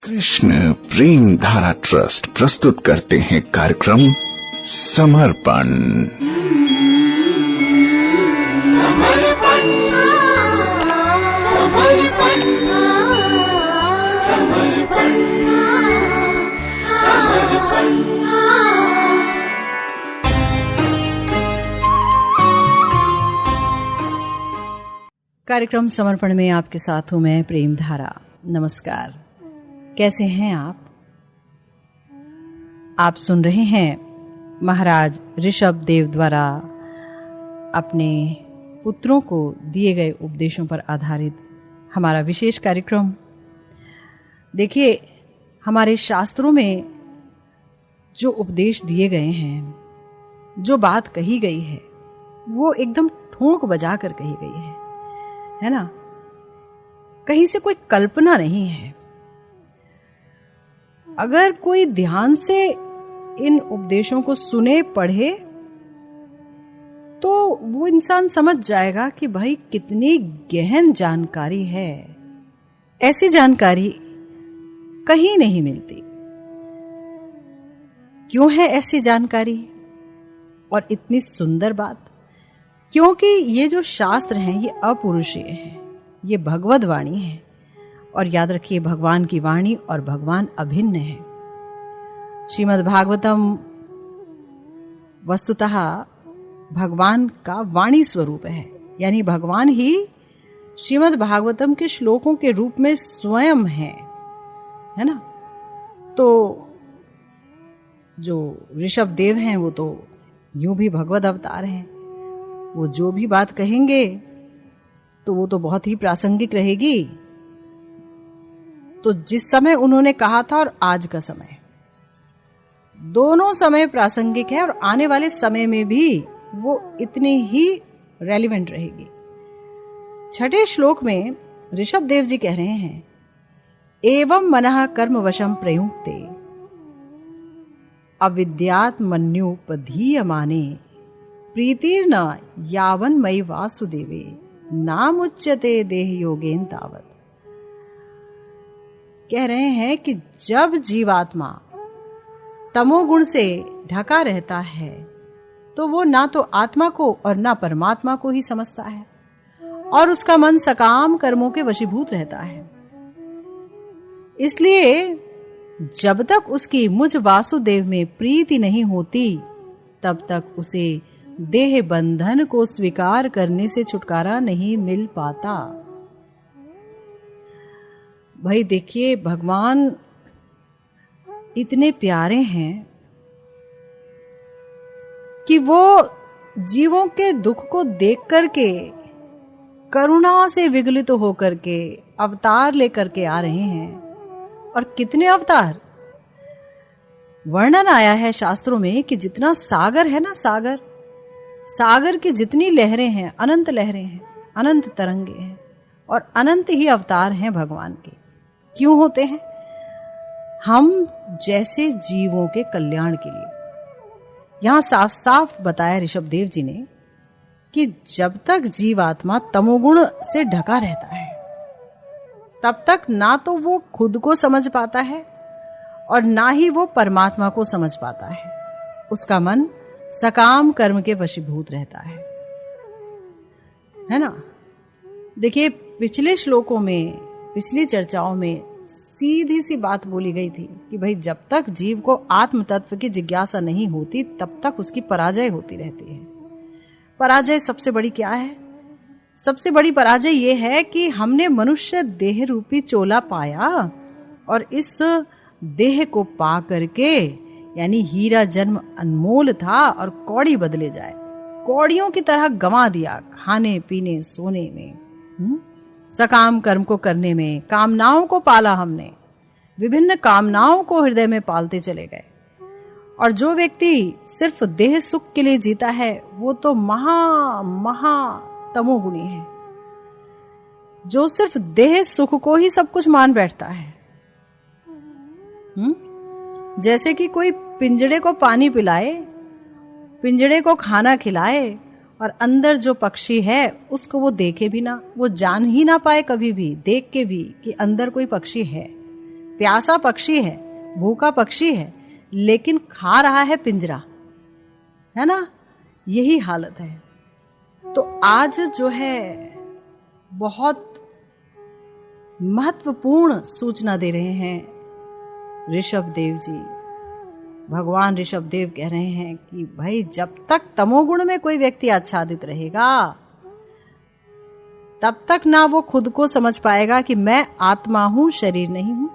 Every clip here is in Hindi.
कृष्ण प्रेम धारा ट्रस्ट प्रस्तुत करते हैं कार्यक्रम समर्पण। कार्यक्रम समर्पण में आपके साथ हूं मैं प्रेम धारा। नमस्कार, कैसे हैं आप? आप सुन रहे हैं महाराज ऋषभ देव द्वारा अपने पुत्रों को दिए गए उपदेशों पर आधारित हमारा विशेष कार्यक्रम। देखिए, हमारे शास्त्रों में जो उपदेश दिए गए हैं, जो बात कही गई है, वो एकदम ठोंक बजा कर कही गई है ना? कहीं से कोई कल्पना नहीं है। अगर कोई ध्यान से इन उपदेशों को सुने पढ़े तो वो इंसान समझ जाएगा कि भाई कितनी गहन जानकारी है। ऐसी जानकारी कहीं नहीं मिलती। क्यों है ऐसी जानकारी और इतनी सुंदर बात? क्योंकि ये जो शास्त्र हैं ये अपौरुषीय हैं, ये भगवद वाणी है। और याद रखिए, भगवान की वाणी और भगवान अभिन्न है। श्रीमद् भागवतम वस्तुतः भगवान का वाणी स्वरूप है, यानी भगवान ही श्रीमद् भागवतम के श्लोकों के रूप में स्वयं है ना? तो जो ऋषभ देव हैं वो तो यूं भी भगवद अवतार हैं। वो जो भी बात कहेंगे तो वो तो बहुत ही प्रासंगिक रहेगी। तो जिस समय उन्होंने कहा था और आज का समय, दोनों समय प्रासंगिक है और आने वाले समय में भी वो इतनी ही रेलिवेंट रहेगी। छठे श्लोक में ऋषभ देव जी कह रहे हैं, एवं मनः कर्म वशम प्रयुक्ते अविद्यात्मन्युपधीयमाने प्रीतिर्न यावन मयि वासुदेवे नामुच्यते देह योगेन तावत। कह रहे हैं कि जब जीवात्मा तमोगुण से ढका रहता है तो वो ना तो आत्मा को और ना परमात्मा को ही समझता है और उसका मन सकाम कर्मों के वशीभूत रहता है। इसलिए जब तक उसकी मुझ वासुदेव में प्रीति नहीं होती तब तक उसे देह बंधन को स्वीकार करने से छुटकारा नहीं मिल पाता। भाई देखिए, भगवान इतने प्यारे हैं कि वो जीवों के दुख को देख करके करुणा से विगलित होकर के अवतार लेकर के आ रहे हैं। और कितने अवतार! वर्णन आया है शास्त्रों में कि जितना सागर है ना, सागर की जितनी लहरें हैं, अनंत लहरें हैं, अनंत तरंगे हैं और अनंत ही अवतार हैं भगवान के। क्यों होते हैं? हम जैसे जीवों के कल्याण के लिए। यहां साफ साफ बताया ऋषभ देव जी ने कि जब तक जीवात्मा तमोगुण से ढका रहता है तब तक ना तो वो खुद को समझ पाता है और ना ही वो परमात्मा को समझ पाता है। उसका मन सकाम कर्म के वशीभूत रहता है ना? देखिए, पिछले श्लोकों में, पिछली चर्चाओं में सीधी सी बात बोली गई थी कि भाई जब तक जीव को आत्म तत्व की जिज्ञासा नहीं होती तब तक उसकी पराजय होती रहती है। पराजय सबसे बड़ी क्या है? सबसे बड़ी पराजय ये है कि हमने मनुष्य देह रूपी चोला पाया और इस देह को पा करके, यानी हीरा जन्म अनमोल था और कौड़ी बदले जाए, कौड़ियों की तरह गंवा दिया खाने पीने सोने में, सकाम कर्म को करने में। कामनाओं को पाला हमने, विभिन्न कामनाओं को हृदय में पालते चले गए। और जो व्यक्ति सिर्फ देह सुख के लिए जीता है वो तो महा तमोगुणी है, जो सिर्फ देह सुख को ही सब कुछ मान बैठता है। जैसे कि कोई पिंजड़े को पानी पिलाए, पिंजड़े को खाना खिलाए और अंदर जो पक्षी है उसको वो देखे भी ना, वो जान ही ना पाए कभी भी देख के भी कि अंदर कोई पक्षी है। प्यासा पक्षी है, भूखा पक्षी है, लेकिन खा रहा है पिंजरा, है ना? यही हालत है। तो आज जो है बहुत महत्वपूर्ण सूचना दे रहे हैं ऋषभ देव जी। भगवान ऋषभ देव कह रहे हैं कि भाई जब तक तमोगुण में कोई व्यक्ति आच्छादित रहेगा तब तक ना वो खुद को समझ पाएगा कि मैं आत्मा हूं, शरीर नहीं हूं,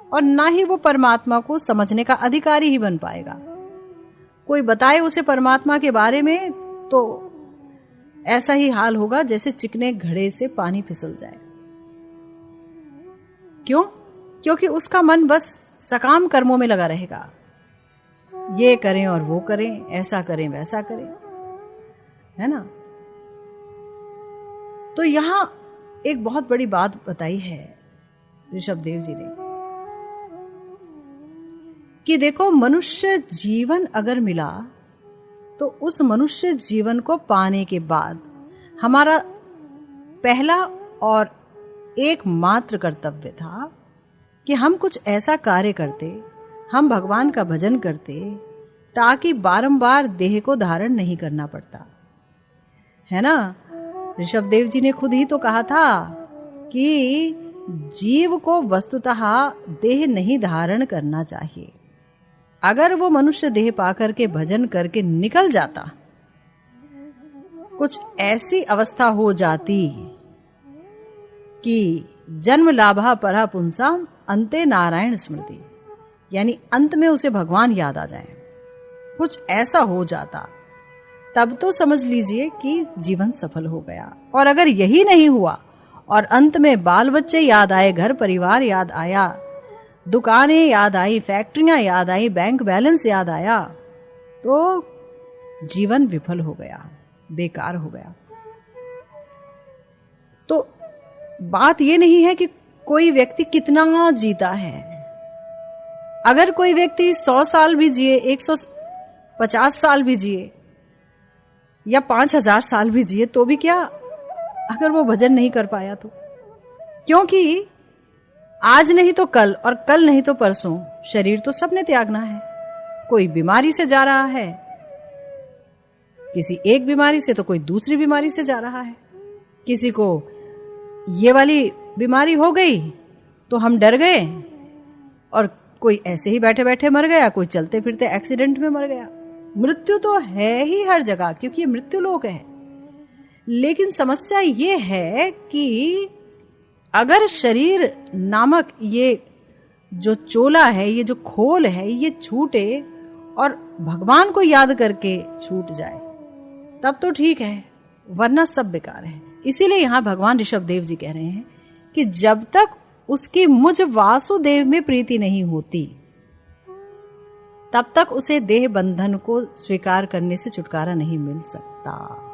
और ना ही वो परमात्मा को समझने का अधिकारी ही बन पाएगा। कोई बताए उसे परमात्मा के बारे में तो ऐसा ही हाल होगा जैसे चिकने घड़े से पानी फिसल जाए। क्यों? क्योंकि उसका मन बस सकाम कर्मों में लगा रहेगा, ये करें और वो करें, ऐसा करें वैसा करें, है ना? तो यहां एक बहुत बड़ी बात बताई है ऋषभ देव जी ने कि देखो, मनुष्य जीवन अगर मिला तो उस मनुष्य जीवन को पाने के बाद हमारा पहला और एकमात्र कर्तव्य था कि हम कुछ ऐसा कार्य करते, हम भगवान का भजन करते, ताकि बारंबार देह को धारण नहीं करना पड़ता, है ना? ऋषभ देव जी ने खुद ही तो कहा था कि जीव को वस्तुतः देह नहीं धारण करना चाहिए। अगर वो मनुष्य देह पाकर के भजन करके निकल जाता, कुछ ऐसी अवस्था हो जाती कि जन्म लाभा परा पुंसाम अंते नारायण स्मृति, यानी अंत में उसे भगवान याद आ जाए, कुछ ऐसा हो जाता, तब तो समझ लीजिए कि जीवन सफल हो गया। और अगर यही नहीं हुआ और अंत में बाल बच्चे याद आए, घर परिवार याद आया, दुकानें याद आई, फैक्ट्रियां याद आई, बैंक बैलेंस याद आया, तो जीवन विफल हो गया, बेकार हो गया। तो बात यह नहीं है कि कोई व्यक्ति कितना जीता है। अगर कोई व्यक्ति 100 साल भी जिए, 150 साल भी जिए या 5000 साल भी जिए तो भी क्या, अगर वो भजन नहीं कर पाया तो? क्योंकि आज नहीं तो कल और कल नहीं तो परसों शरीर तो सबने त्यागना है। कोई बीमारी से जा रहा है, किसी एक बीमारी से तो कोई दूसरी बीमारी से जा रहा है। किसी को ये वाली बीमारी हो गई तो हम डर गए और कोई ऐसे ही बैठे बैठे मर गया, कोई चलते फिरते एक्सीडेंट में मर गया। मृत्यु तो है ही हर जगह, क्योंकि ये मृत्यु लोक है। लेकिन समस्या ये है कि अगर शरीर नामक ये जो चोला है, ये जो खोल है, ये छूटे और भगवान को याद करके छूट जाए तब तो ठीक है, वरना सब बेकार है। इसीलिए यहां भगवान ऋषभ देव जी कह रहे हैं कि जब तक उसकी मुझ वासुदेव में प्रीति नहीं होती तब तक उसे देह बंधन को स्वीकार करने से छुटकारा नहीं मिल सकता।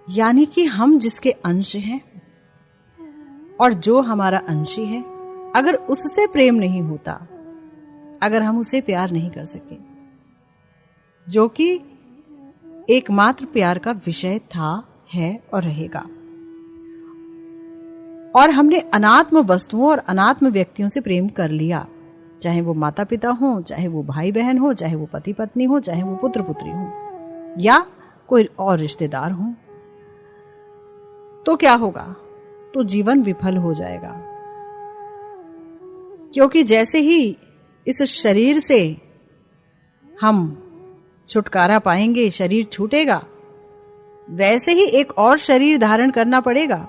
यानी कि हम जिसके अंश हैं और जो हमारा अंशी है, अगर उससे प्रेम नहीं होता, अगर हम उसे प्यार नहीं कर सके, जो कि एकमात्र प्यार का विषय था, है और रहेगा, और हमने अनात्म वस्तुओं और अनात्म व्यक्तियों से प्रेम कर लिया, चाहे वो माता पिता हो, चाहे वो भाई बहन हो, चाहे वो पति पत्नी हो, चाहे वो पुत्र पुत्री हो या कोई और रिश्तेदार हो, तो क्या होगा? तो जीवन विफल हो जाएगा। क्योंकि जैसे ही इस शरीर से हम छुटकारा पाएंगे, शरीर छूटेगा, वैसे ही एक और शरीर धारण करना पड़ेगा।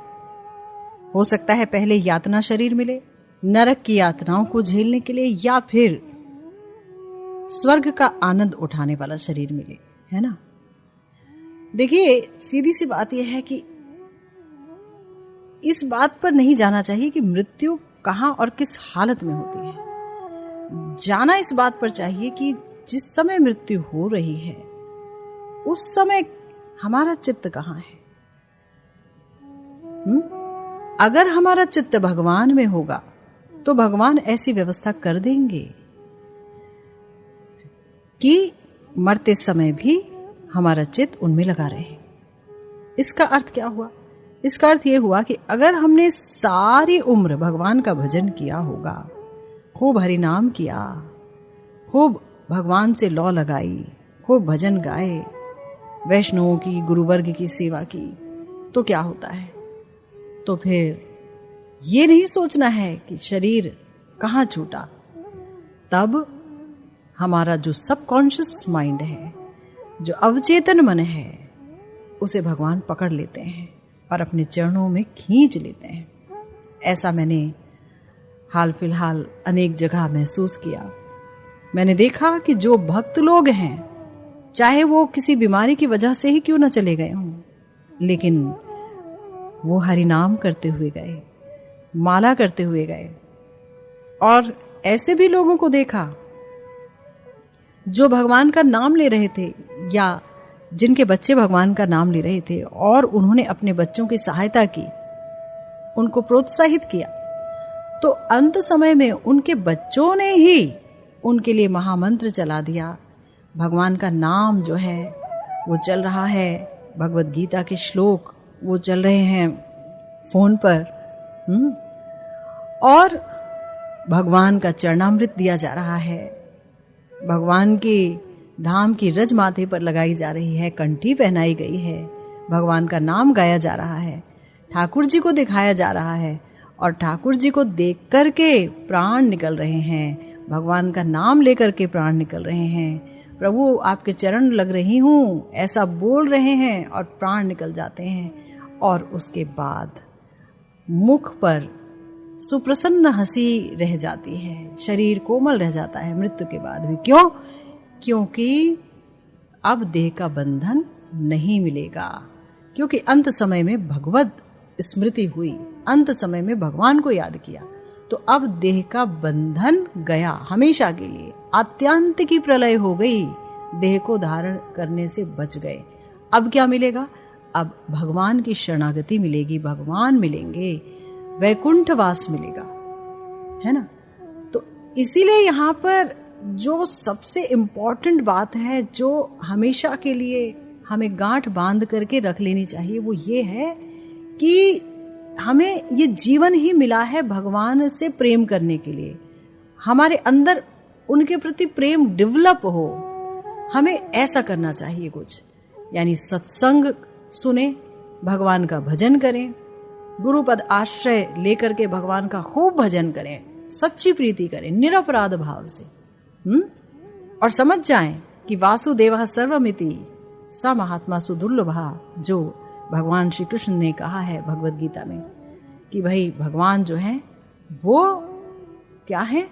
हो सकता है पहले यातना शरीर मिले, नरक की यातनाओं को झेलने के लिए, या फिर स्वर्ग का आनंद उठाने वाला शरीर मिले, है ना? देखिए, सीधी सी बात यह है कि इस बात पर नहीं जाना चाहिए कि मृत्यु कहां और किस हालत में होती है। जाना इस बात पर चाहिए कि जिस समय मृत्यु हो रही है उस समय हमारा चित्त कहां है। अगर हमारा चित्त भगवान में होगा तो भगवान ऐसी व्यवस्था कर देंगे कि मरते समय भी हमारा चित्त उनमें लगा रहे। इसका अर्थ क्या हुआ? इसका अर्थ ये हुआ कि अगर हमने सारी उम्र भगवान का भजन किया होगा, खूब हरि नाम किया, खूब भगवान से लौ लगाई, खूब भजन गाए, वैष्णवों की, गुरुवर्ग की सेवा की, तो क्या होता है? तो फिर ये नहीं सोचना है कि शरीर कहाँ छूटा। तब हमारा जो सबकॉन्शियस माइंड है, जो अवचेतन मन है, उसे भगवान पकड़ लेते हैं और अपने चरणों में खींच लेते हैं। ऐसा मैंने हाल फिलहाल अनेक जगह महसूस किया। मैंने देखा कि जो भक्त लोग हैं, चाहे वो किसी बीमारी की वजह से ही क्यों न चले गए हों, लेकिन वो हरि नाम करते हुए गए, माला करते हुए गए। और ऐसे भी लोगों को देखा जो भगवान का नाम ले रहे थे, या जिनके बच्चे भगवान का नाम ले रहे थे, और उन्होंने अपने बच्चों की सहायता की, उनको प्रोत्साहित किया, तो अंत समय में उनके बच्चों ने ही उनके लिए महामंत्र चला दिया। भगवान का नाम जो है वो चल रहा है, भगवत गीता के श्लोक वो चल रहे हैं फोन पर, और भगवान का चरणामृत दिया जा रहा है, भगवान के धाम की रज माथे पर लगाई जा रही है, कंठी पहनाई गई है, भगवान का नाम गाया जा रहा है, ठाकुर जी को दिखाया जा रहा है, और ठाकुर जी को देख करके प्राण निकल रहे हैं, भगवान का नाम लेकर के प्राण निकल रहे हैं। प्रभु आपके चरण लग रही हूँ, ऐसा बोल रहे हैं और प्राण निकल जाते हैं। और उसके बाद मुख पर सुप्रसन्न हंसी रह जाती है, शरीर कोमल रह जाता है मृत्यु के बाद भी। क्यों? क्योंकि अब देह का बंधन नहीं मिलेगा, क्योंकि अंत समय में भगवत स्मृति हुई, अंत समय में भगवान को याद किया, तो अब देह का बंधन गया हमेशा के लिए। आत्यांत की प्रलय हो गई, देह को धारण करने से बच गए। अब क्या मिलेगा? अब भगवान की शरणागति मिलेगी, भगवान मिलेंगे, वैकुंठवास मिलेगा, है ना। तो इसीलिए यहाँ पर जो सबसे इम्पोर्टेंट बात है, जो हमेशा के लिए हमें गांठ बांध करके रख लेनी चाहिए, वो ये है कि हमें ये जीवन ही मिला है भगवान से प्रेम करने के लिए। हमारे अंदर उनके प्रति प्रेम डेवलप हो, हमें ऐसा करना चाहिए कुछ, यानी सत्संग सुने, भगवान का भजन करें, गुरुपद आश्रय लेकर के भगवान का खूब भजन करें, सच्ची प्रीति करें, निरपराध भाव से, और समझ जाएं कि वासुदेवः सर्वमिति स महात्मा सुदुर्लभा, जो भगवान श्री कृष्ण ने कहा है भगवत गीता में कि भाई भगवान जो है वो क्या है,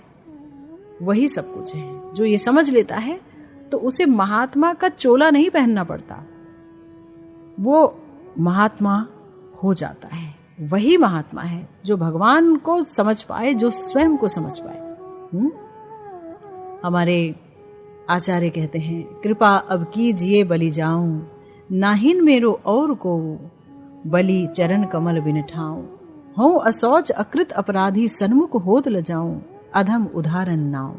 वही सब कुछ है। जो ये समझ लेता है तो उसे महात्मा का चोला नहीं पहनना पड़ता, वो महात्मा हो जाता है। वही महात्मा है जो भगवान को समझ पाए, जो स्वयं को समझ पाए। हमारे आचार्य कहते हैं, कृपा अब कीजिए बलि जाऊं, नाहिन मेरो और को बलि चरण कमल बिन ठाऊं, हूं असौच अकृत अपराधी सन्मुख होत ल जाऊं, अधम उदाहरण नाऊं,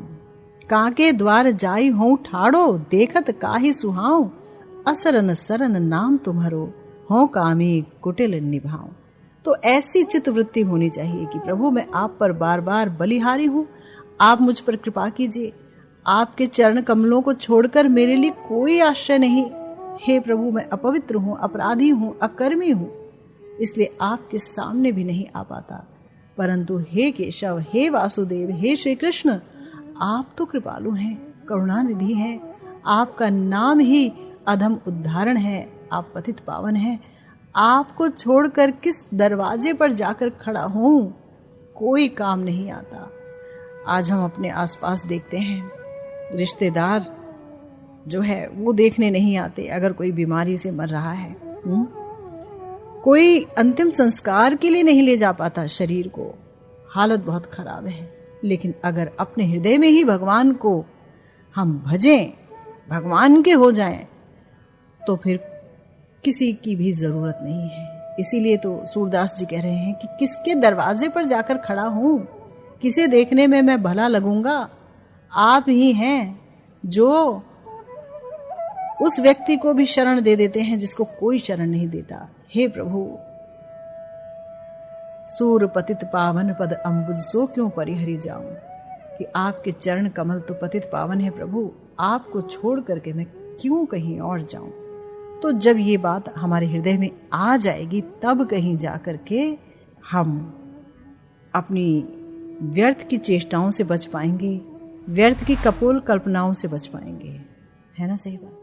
काके द्वार जाई हूं ठाड़ो, देखत काहि सुहाऊं, असरन सरन नाम तुम्हारो, हूं कामी कुटिल निभाऊं। तो ऐसी चित्त वृत्ति होनी चाहिए कि प्रभु मैं आप पर बार बार बलिहारी हूं, आप मुझ पर कृपा कीजिए, आपके चरण कमलों को छोड़कर मेरे लिए कोई आश्रय नहीं। हे प्रभु मैं अपवित्र हूं, अपराधी हूं, अकर्मी हूं, इसलिए आपके सामने भी नहीं आ पाता। परंतु हे केशव, हे वासुदेव, हे श्री कृष्ण, आप तो कृपालु हैं, करुणानिधि हैं, आपका नाम ही अधम उद्धारण है, आप पतित पावन हैं, आपको छोड़कर किस दरवाजे पर जाकर खड़ा हूं, कोई काम नहीं आता। आज हम अपने आसपास देखते हैं, रिश्तेदार जो है वो देखने नहीं आते अगर कोई बीमारी से मर रहा है, कोई अंतिम संस्कार के लिए नहीं ले जा पाता शरीर को, हालत बहुत खराब है। लेकिन अगर अपने हृदय में ही भगवान को हम भजें, भगवान के हो जाएं, तो फिर किसी की भी जरूरत नहीं है। इसीलिए तो सूरदास जी कह रहे हैं कि किसके दरवाजे पर जाकर खड़ा हूं, किसे देखने में मैं भला लगूंगा, आप ही हैं जो उस व्यक्ति को भी शरण दे देते हैं जिसको कोई शरण नहीं देता। हे प्रभु, सूर पतित पावन पद अम्बुज सो क्यों परिहरी जाऊं, कि आपके चरण कमल तो पतित पावन है प्रभु, आपको छोड़ करके मैं क्यों कहीं और जाऊं। तो जब ये बात हमारे हृदय में आ जाएगी तब कहीं जा करके हम अपनी व्यर्थ की चेष्टाओं से बच पाएंगे, व्यर्थ की कपोल कल्पनाओं से बच पाएंगे। है ना सही बात?